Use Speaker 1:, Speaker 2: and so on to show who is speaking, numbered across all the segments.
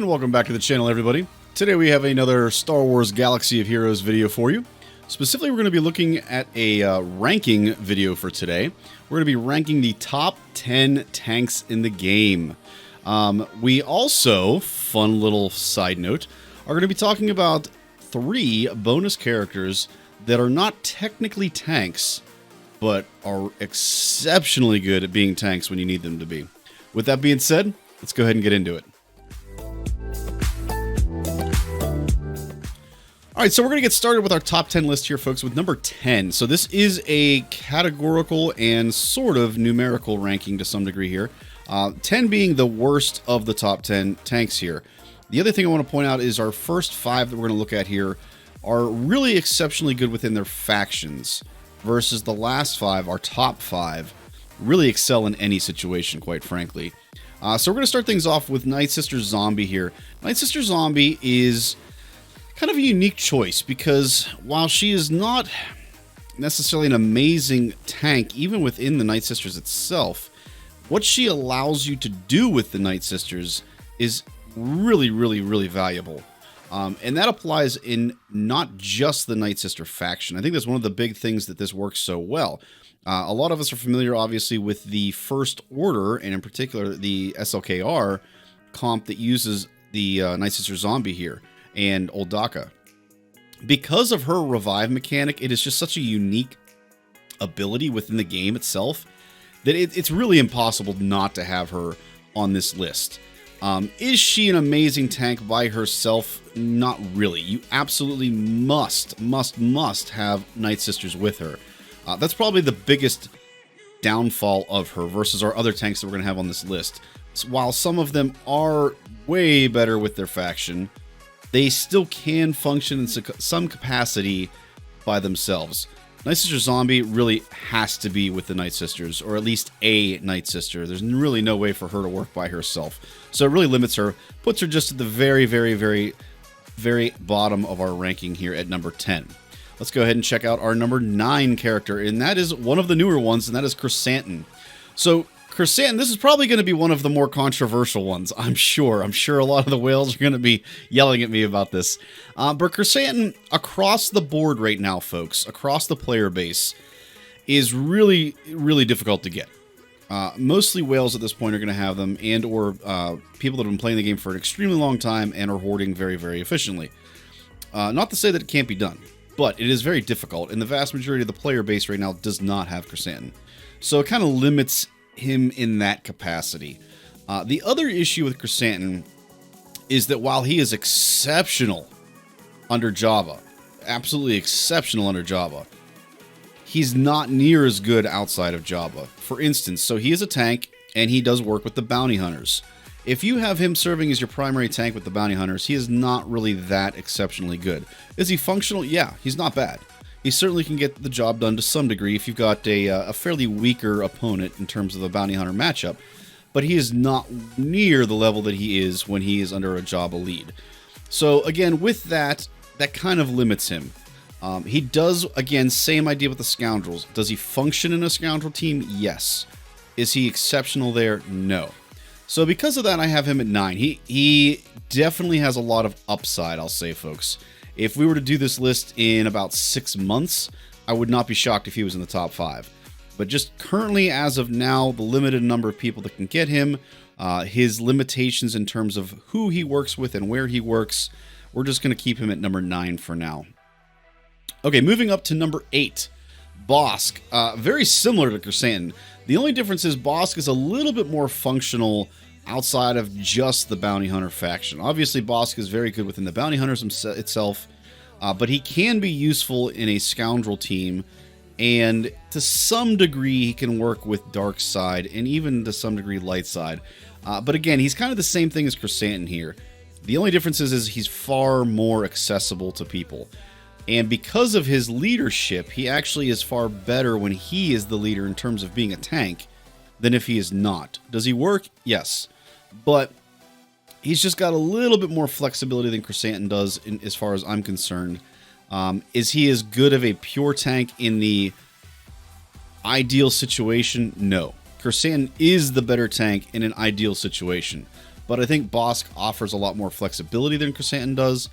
Speaker 1: And welcome back to the channel, everybody. Today we have another Star Wars Galaxy of Heroes video for you. Specifically, we're going to be looking at a ranking video for today. We're going to be ranking the top 10 tanks in the game. We also, fun little side note, are going to be talking about 3 bonus characters that are not technically tanks, but are exceptionally good at being tanks when you need them to be. With that being said, let's go ahead and get into it. All right, so we're going to get started with our top 10 list here, folks, with number 10. So this is a categorical and sort of numerical ranking to some degree here. 10 being the worst of the top 10 tanks here. The other thing I want to point out is our first 5 that we're going to look at here are really exceptionally good within their factions, versus the last 5, our top 5, really excel in any situation, quite frankly. So we're going to start things off with Night Sister Zombie here. Night Sister Zombie is kind of a unique choice because while she is not necessarily an amazing tank, even within the Night Sisters itself, what she allows you to do with the Night Sisters is really valuable. And that applies in not just the Night Sister faction. I think that's one of the big things that this works so well. A lot of us are familiar, obviously, with the First Order, and in particular, the SLKR comp that uses the Night Sister Zombie here, and Old Daka. Because of her revive mechanic, it is just such a unique ability within the game itself that it's really impossible not to have her on this list. Is she an amazing tank by herself? Not really. You absolutely must have Night Sisters with her. That's probably the biggest downfall of her versus our other tanks that we're going to have on this list. So while some of them are way better with their faction, they still can function in some capacity by themselves. Night Sister Zombie really has to be with the Night Sisters, or at least a Night Sister. There's really no way for her to work by herself. So it really limits her, puts her just at the very bottom of our ranking here at number 10. Let's go ahead and check out our number 9 character, and that is one of the newer ones, and that is Chrysanthemum. So Chrysanthemum, this is probably going to be one of the more controversial ones, I'm sure. I'm sure a lot of the whales are going to be yelling at me about this. But Chrysanthemum, across the board right now, folks, across the player base, is really difficult to get. Mostly whales at this point are going to have them, and or people that have been playing the game for an extremely long time and are hoarding very efficiently. Not to say that it can't be done, but it is very difficult, and the vast majority of the player base right now does not have Chrysanthemum. So it kind of limits him in that capacity. The other issue with Chrysanthemum is that while he is exceptional under Java, absolutely exceptional under Java, he's not near as good outside of Java. For instance, so he is a tank, and he does work with the bounty hunters. If you have him serving as your primary tank with the bounty hunters, he is not really that exceptionally good. Is he functional? Yeah, he's not bad. He certainly can get the job done to some degree if you've got a fairly weaker opponent in terms of the bounty hunter matchup, but he is not near the level that he is when he is under a Java lead. So again, with that kind of limits him. He does, again, same idea with the Scoundrels. Does he function in a Scoundrel team? Yes. Is he exceptional there? No. So because of that, I have him at 9. He definitely has a lot of upside, I'll say, folks. If we were to do this list in about 6 months, I would not be shocked if he was in the top 5. But just currently, as of now, the limited number of people that can get him, his limitations in terms of who he works with and where he works, we're just going to keep him at number 9 for now. Okay, moving up to number 8, Bosk. Very similar to Chrysanthemum. The only difference is Bosk is a little bit more functional outside of just the bounty hunter faction. Obviously, Bosk is very good within the bounty hunters itself, but he can be useful in a Scoundrel team, and to some degree, he can work with Dark Side, and even to some degree, Light Side. But again, he's kind of the same thing as Chrysanthemum here. The only difference is he's far more accessible to people. And because of his leadership, he actually is far better when he is the leader in terms of being a tank than if he is not. Does he work? Yes. But he's just got a little bit more flexibility than Chrysanthemum does as far as I'm concerned. Is he as good of a pure tank in the ideal situation? No. Chrysanthemum is the better tank in an ideal situation. but I think Bosk offers a lot more flexibility than Chrysanthemum does,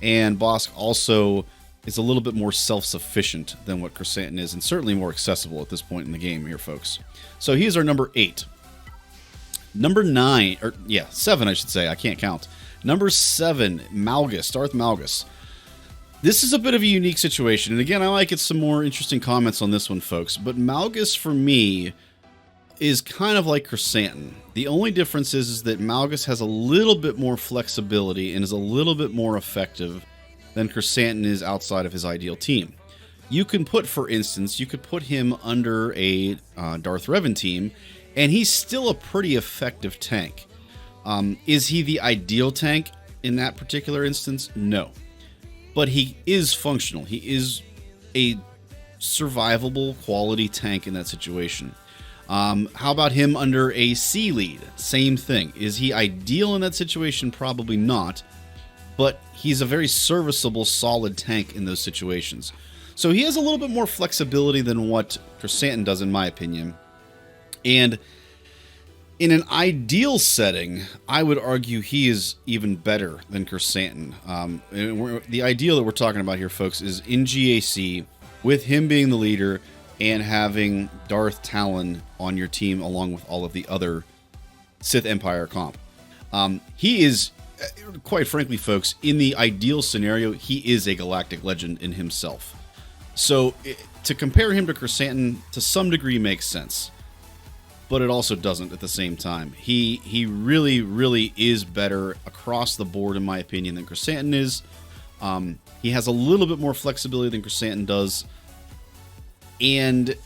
Speaker 1: and Bosk also is a little bit more self-sufficient than what Chrysanthemum is, and certainly more accessible at this point in the game here, folks. So he is our number 8. Number 9, or yeah, 7 I should say, I can't count. Number 7, Malgus, Darth Malgus. This is a bit of a unique situation, and again, I might get some more interesting comments on this one, folks, but Malgus, for me, is kind of like Chrysanthemum. The only difference is that Malgus has a little bit more flexibility and is a little bit more effective than Chrysanthemum is outside of his ideal team. You can put, for instance, you could put him under a Darth Revan team, and he's still a pretty effective tank. Is he the ideal tank in that particular instance? No. But he is functional. He is a survivable quality tank in that situation. How about him under a C lead? Same thing. Is he ideal in that situation? Probably not. But he's a very serviceable, solid tank in those situations. So he has a little bit more flexibility than what Chrysanthemum does, in my opinion. And in an ideal setting, I would argue he is even better than Chrysanthemum. The ideal that we're talking about here, folks, is in GAC, with him being the leader and having Darth Talon on your team along with all of the other Sith Empire comp. He is, quite frankly, folks, in the ideal scenario, he is a galactic legend in himself. So to compare him to Chrysanthemum to some degree makes sense, but it also doesn't at the same time. He really, really is better across the board, in my opinion, than Chrysanthemum is. He has a little bit more flexibility than Chrysanthemum does. And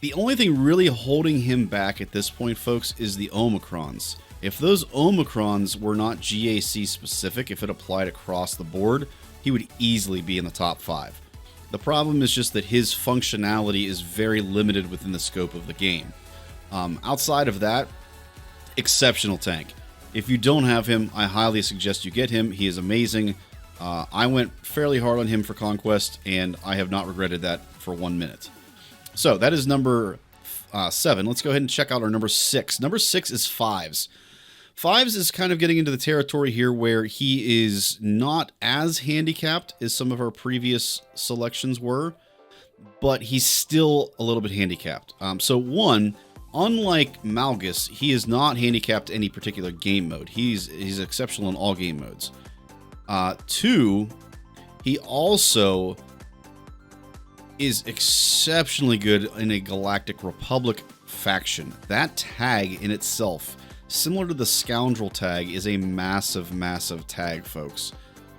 Speaker 1: the only thing really holding him back at this point, folks, is the Omicrons. If those Omicrons were not GAC specific, if it applied across the board, he would easily be in the top 5. The problem is just that his functionality is very limited within the scope of the game. Outside of that, exceptional tank. If you don't have him, I highly suggest you get him. He is amazing. I went fairly hard on him for Conquest, and I have not regretted that for 1 minute. So that is number 7. Let's go ahead and check out our number 6. Number 6 is Fives. Fives is kind of getting into the territory here where he is not as handicapped as some of our previous selections were, but he's still a little bit handicapped. So one, unlike Malgus, he is not handicapped any particular game mode. He's exceptional in all game modes. 2, he also is exceptionally good in a Galactic Republic faction. That tag in itself, similar to the Scoundrel tag, is a massive, massive tag, folks.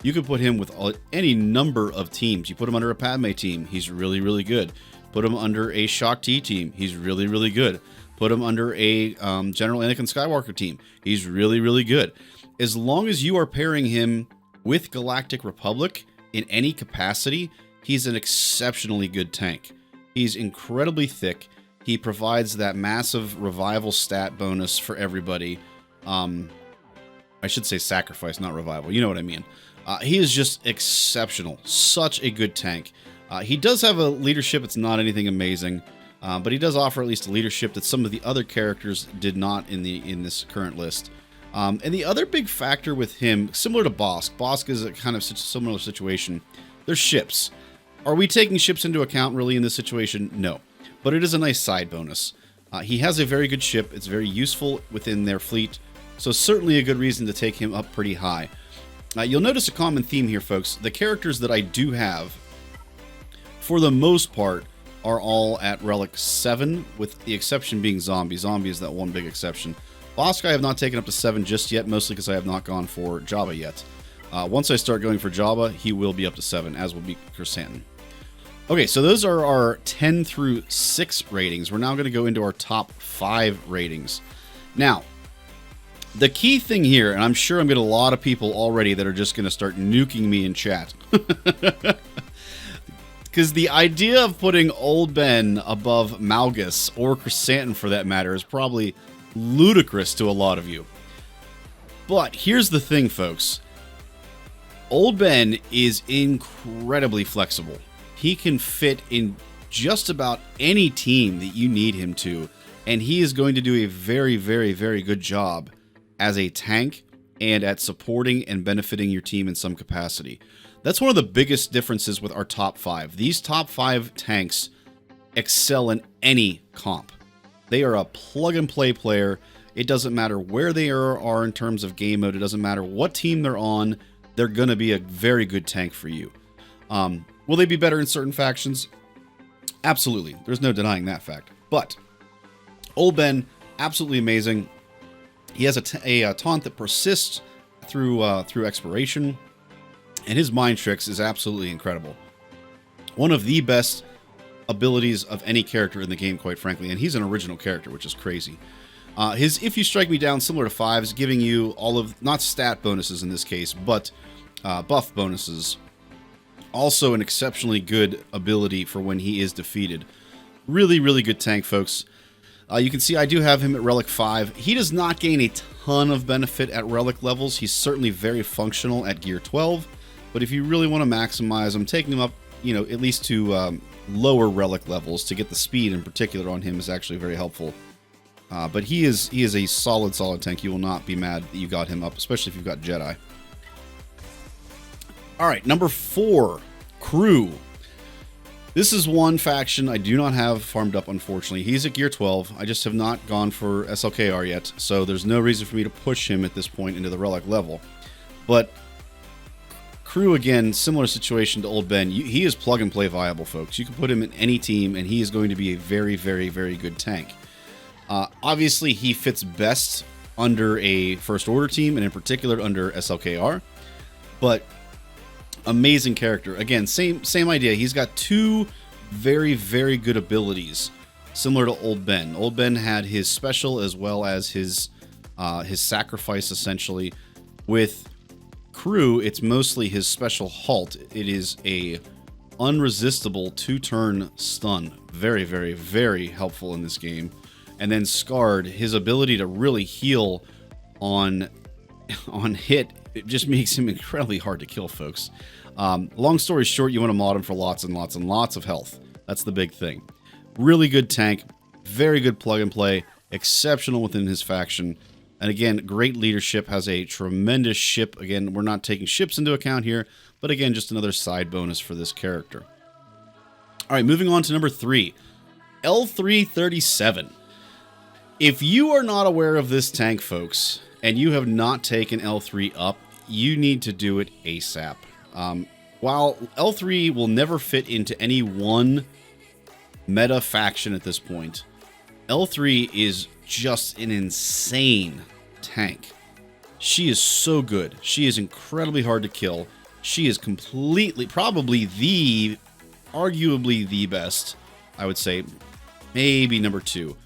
Speaker 1: You could put him with any number of teams. You put him under a Padme team, he's really, really good. Put him under a Shaak Ti team, he's really, really good. Put him under a General Anakin Skywalker team, he's really, really good. As long as you are pairing him with Galactic Republic in any capacity, he's an exceptionally good tank. He's incredibly thick. He provides that massive revival stat bonus for everybody. I should say sacrifice, not revival. You know what I mean. He is just exceptional. Such a good tank. He does have a leadership. It's not anything amazing, but he does offer at least a leadership that some of the other characters did not in this current list. And the other big factor with him, similar to Bosk. Bosk is a kind of similar situation. There's ships. Are we taking ships into account really in this situation? No. But it is a nice side bonus. He has a very good ship. It's very useful within their fleet. So certainly a good reason to take him up pretty high. You'll notice a common theme here, folks. The characters that I do have, for the most part, are all at Relic 7, with the exception being Zombie. Zombie is that one big exception. Bosk I have not taken up to 7 just yet, mostly because I have not gone for Jabba yet. Once I start going for Jabba, he will be up to 7, as will be Chrysanthemum. Okay, so those are our 10 through 6 ratings. We're now going to go into our top 5 ratings. Now, the key thing here, and I'm sure I'm getting a lot of people already that are just going to start nuking me in chat. Because the idea of putting Old Ben above Malgus, or Chrysanthemum for that matter, is probably ludicrous to a lot of you. But here's the thing, folks. Old Ben is incredibly flexible. He can fit in just about any team that you need him to, and he is going to do a very, very, very good job as a tank and at supporting and benefiting your team in some capacity. That's one of the biggest differences with our top 5. These top 5 tanks excel in any comp. They are a plug-and-play player. It doesn't matter where they are in terms of game mode. It doesn't matter what team they're on. They're going to be a very good tank for you. Will they be better in certain factions? Absolutely. There's no denying that fact. But Old Ben, absolutely amazing. He has a taunt that persists through expiration, and his mind tricks is absolutely incredible. One of the best abilities of any character in the game, quite frankly, and he's an original character, which is crazy. His If You Strike Me Down, similar to 5's, giving you all of, not stat bonuses in this case, but buff bonuses. Also an exceptionally good ability for when he is defeated. Really, really good tank, folks. You can see I do have him at Relic 5. He does not gain a ton of benefit at Relic levels. He's certainly very functional at Gear 12. But if you really want to maximize him, taking him up, at least to lower Relic levels to get the speed in particular on him is actually very helpful. But he is a solid tank. You will not be mad that you got him up, especially if you've got Jedi. All right, number 4, Crew. This is one faction I do not have farmed up, unfortunately. He's at Gear 12. I just have not gone for SLKR yet, so there's no reason for me to push him at this point into the Relic level. But Crew, again, similar situation to Old Ben. He is plug-and-play viable, folks. You can put him in any team, and he is going to be a very, very, very good tank. Obviously, he fits best under a First Order team, and in particular under SLKR. But amazing character. Again, same idea. He's got 2 very, very good abilities, similar to Old Ben. Old Ben had his special as well as his sacrifice, essentially. With Crew, it's mostly his special halt. It is a unresistible 2-turn stun. Very, very, very helpful in this game. And then Scarred, his ability to really heal on hit, it just makes him incredibly hard to kill, folks. Long story short, you want to mod him for lots and lots and lots of health. That's the big thing. Really good tank, very good plug and play, exceptional within his faction. And again, great leadership, has a tremendous ship. Again, we're not taking ships into account here, but again, just another side bonus for this character. All right, moving on to number 3, L337. If you are not aware of this tank, folks, and you have not taken L3 up, you need to do it ASAP. While L3 will never fit into any one meta faction at this point, L3 is just an insane tank. She is so good. She is incredibly hard to kill. She is completely, probably arguably the best, I would say, maybe number 2,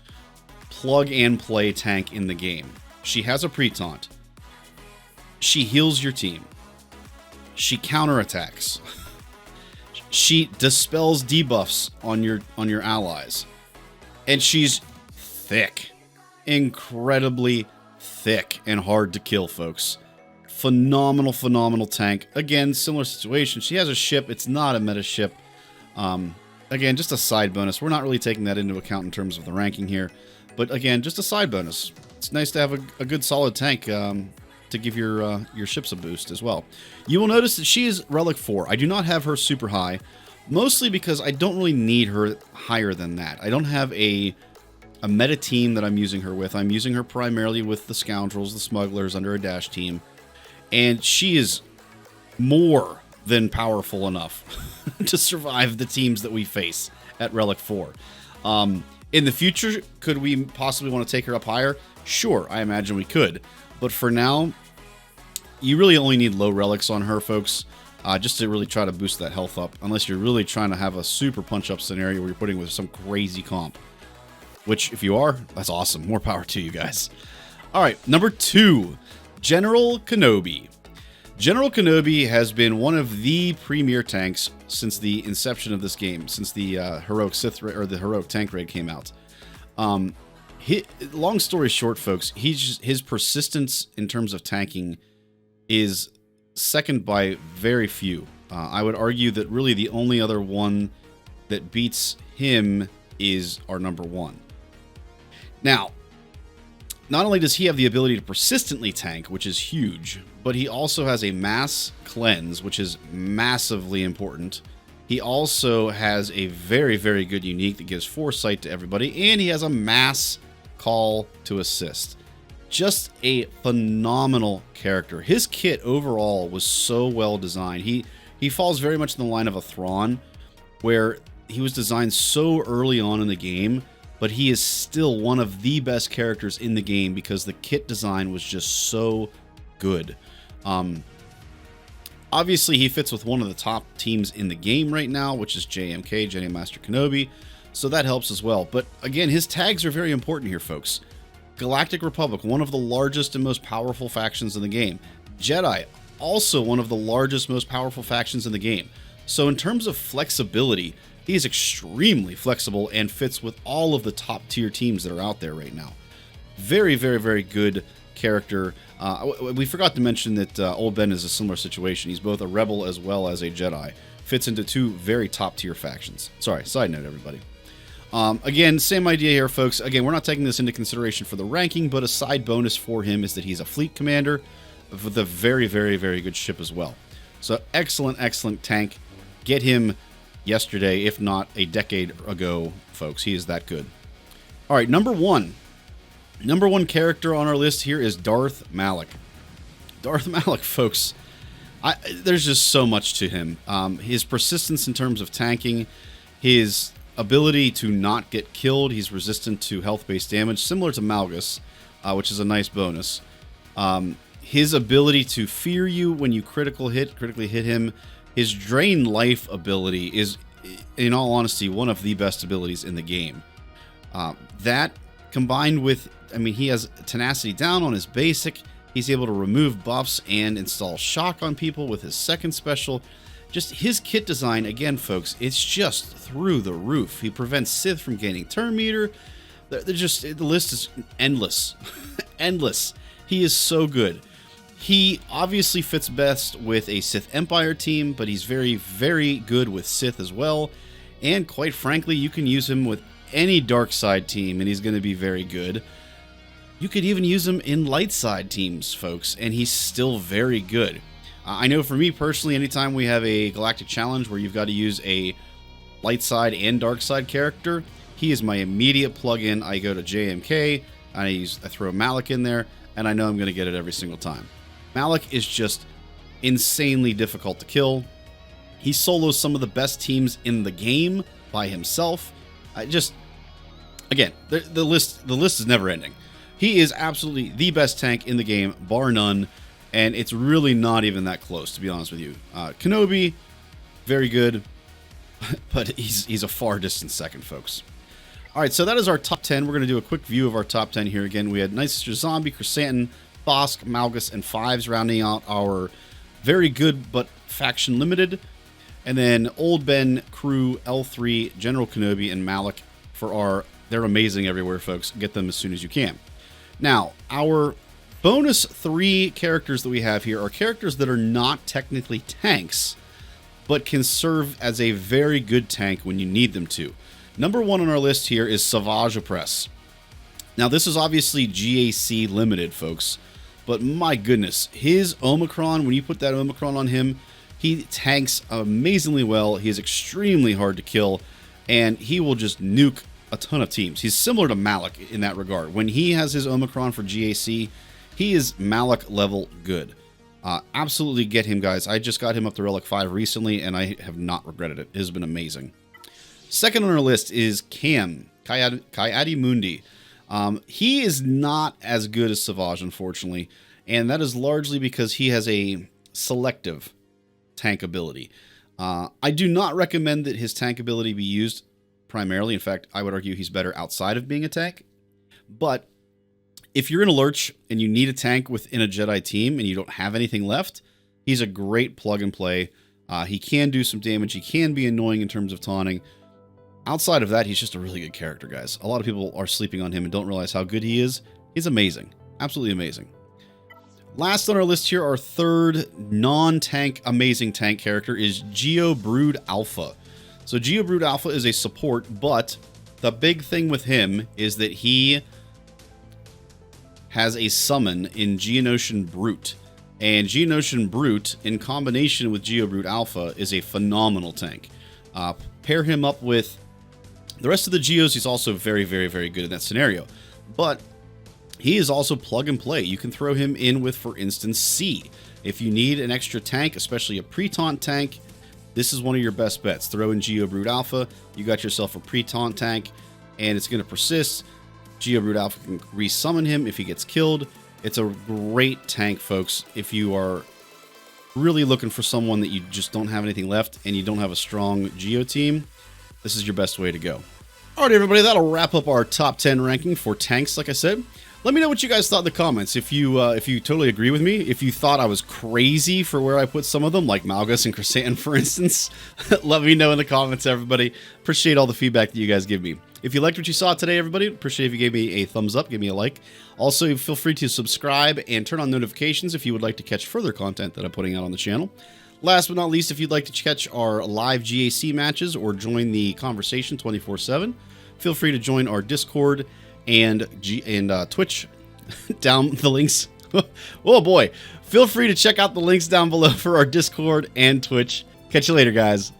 Speaker 1: plug and play tank in the game. She has a pre-taunt. She heals your team. She counterattacks. She dispels debuffs on your allies. And she's thick. Incredibly thick and hard to kill, folks. Phenomenal, phenomenal tank. Again, similar situation. She has a ship. It's not a meta ship. Again, just a side bonus. We're not really taking that into account in terms of the ranking here. But again, just a side bonus. It's nice to have a good solid tank to give your ships a boost as well. You will notice that she is Relic 4. I do not have her super high, mostly because I don't really need her higher than that. I don't have a meta team that I'm using her with. I'm using her primarily with the Scoundrels, the Smugglers, under a dash team. And she is more than powerful enough to survive the teams that we face at Relic 4. In the future, could we possibly want to take her up higher? Sure, I imagine we could. But for now, you really only need low relics on her, folks, just to really try to boost that health up, unless you're really trying to have a super punch-up scenario where you're putting with some crazy comp. Which, if you are, that's awesome. More power to you guys. All right, number 2, General Kenobi. General Kenobi has been one of the premier tanks since the inception of this game, since the heroic Sith or the heroic tank raid came out. Long story short, folks, his persistence in terms of tanking is second by very few. I would argue that really the only other one that beats him is our number 1. Now, not only does he have the ability to persistently tank, which is huge, but he also has a mass cleanse, which is massively important. He also has a very, very good unique that gives foresight to everybody, and he has a mass call to assist. Just a phenomenal character. His kit overall was so well designed. He falls very much in the line of a Thrawn, where he was designed so early on in the game, but he is still one of the best characters in the game because the kit design was just so good. Obviously, he fits with one of the top teams in the game right now, which is JMK, Jedi Master Kenobi, so that helps as well. But again, his tags are very important here, folks. Galactic Republic, one of the largest and most powerful factions in the game. Jedi, also one of the largest, most powerful factions in the game. So in terms of flexibility, he is extremely flexible and fits with all of the top tier teams that are out there right now. Very, very, very good character. We forgot to mention that Old Ben is a similar situation. He's both a rebel as well as a Jedi. Fits into two very top tier factions. Sorry, side note, everybody. Again, same idea here, folks. Again, we're not taking this into consideration for the ranking, but a side bonus for him is that he's a fleet commander with a very, very, very good ship as well. So excellent, excellent tank. Get him yesterday, if not a decade ago, folks. He is that good. All right, number one. Number one character on our list here is Darth Malak. Darth Malak, folks. There's just so much to him. His persistence in terms of tanking, his ability to not get killed. He's resistant to health-based damage, similar to Malgus, which is a nice bonus. His ability to fear you when you critically hit him. His drain life ability is, in all honesty, one of the best abilities in the game. That combined with, I mean, he has tenacity down on his basic. He's able to remove buffs and install shock on people with his second special. Just his kit design, again, folks, it's just through the roof. He prevents Sith from gaining turn meter. The list is endless. Endless. He is so good. He obviously fits best with a Sith Empire team, but he's very, very good with Sith as well. And quite frankly, you can use him with any dark side team, and he's going to be very good. You could even use him in light side teams, folks, and he's still very good. I know for me personally, anytime we have a Galactic Challenge where you've got to use a light side and dark side character, he is my immediate plug-in. I go to JMK, I throw Malak in there, and I know I'm going to get it every single time. Malak is just insanely difficult to kill. He solos some of the best teams in the game by himself. Again, the list is never ending. He is absolutely the best tank in the game, bar none, and it's really not even that close, to be honest with you. Kenobi, very good, but he's a far distant second, folks. All right, so that is our top 10. We're going to do a quick view of our top 10 here. Again, we had Night Sister Zombie, Chrysanthemum, Bosk, Malgus, and Fives rounding out our very good but faction limited. And then Old Ben, Crew, L3, General Kenobi, and Malak for they're amazing everywhere, folks. Get them as soon as you can. Now, our bonus 3 characters that we have here are characters that are not technically tanks, but can serve as a very good tank when you need them to. Number 1 on our list here is SWGOH. Now, this is obviously GAC limited, folks, but my goodness, his Omicron, when you put that Omicron on him, he tanks amazingly well. He is extremely hard to kill, and he will just nuke a ton of teams. He's similar to Malak in that regard. When he has his Omicron for GAC, he is Malak level good. Absolutely get him, guys. I just got him up to Relic 5 recently, and I have not regretted it. It has been amazing. Second on our list is Cam, Ki-Adi-Mundi. He is not as good as Savage, unfortunately, and that is largely because he has a selective tank ability. I do not recommend that his tank ability be used primarily. In fact, I would argue he's better outside of being a tank. But if you're in a lurch and you need a tank within a Jedi team and you don't have anything left, he's a great plug and play. He can do some damage. He can be annoying in terms of taunting. Outside of that, he's just a really good character, guys. A lot of people are sleeping on him and don't realize how good he is. He's amazing. Absolutely amazing. Last on our list here, our third non-tank amazing tank character is Geo Brood Alpha. So Geo Brood Alpha is a support, but the big thing with him is that he has a summon in Geonosian Brute. And Geonosian Brute, in combination with Geobrute Alpha, is a phenomenal tank. Pair him up with the rest of the Geos, he's also very, very, very good in that scenario. But he is also plug and play. You can throw him in with, for instance, C. If you need an extra tank, especially a pre-taunt tank, this is one of your best bets. Throw in Geobrute Alpha, you got yourself a pre-taunt tank, and it's going to persist. Geobrute Alpha can resummon him if he gets killed. It's a great tank, folks, if you are really looking for someone that you just don't have anything left and you don't have a strong Geo team. This is your best way to go. Alright, everybody, that'll wrap up our top 10 ranking for tanks, like I said. Let me know what you guys thought in the comments. If you totally agree with me, if you thought I was crazy for where I put some of them, like Malgus and Chrysanthemum, for instance, let me know in the comments, everybody. Appreciate all the feedback that you guys give me. If you liked what you saw today, everybody, appreciate if you gave me a thumbs up, give me a like. Also, feel free to subscribe and turn on notifications if you would like to catch further content that I'm putting out on the channel. Last but not least, if you'd like to catch our live GAC matches or join the conversation 24/7, feel free to join our Discord and Twitch. Down the links. Oh boy. Feel free to check out the links down below for our Discord and Twitch. Catch you later, guys.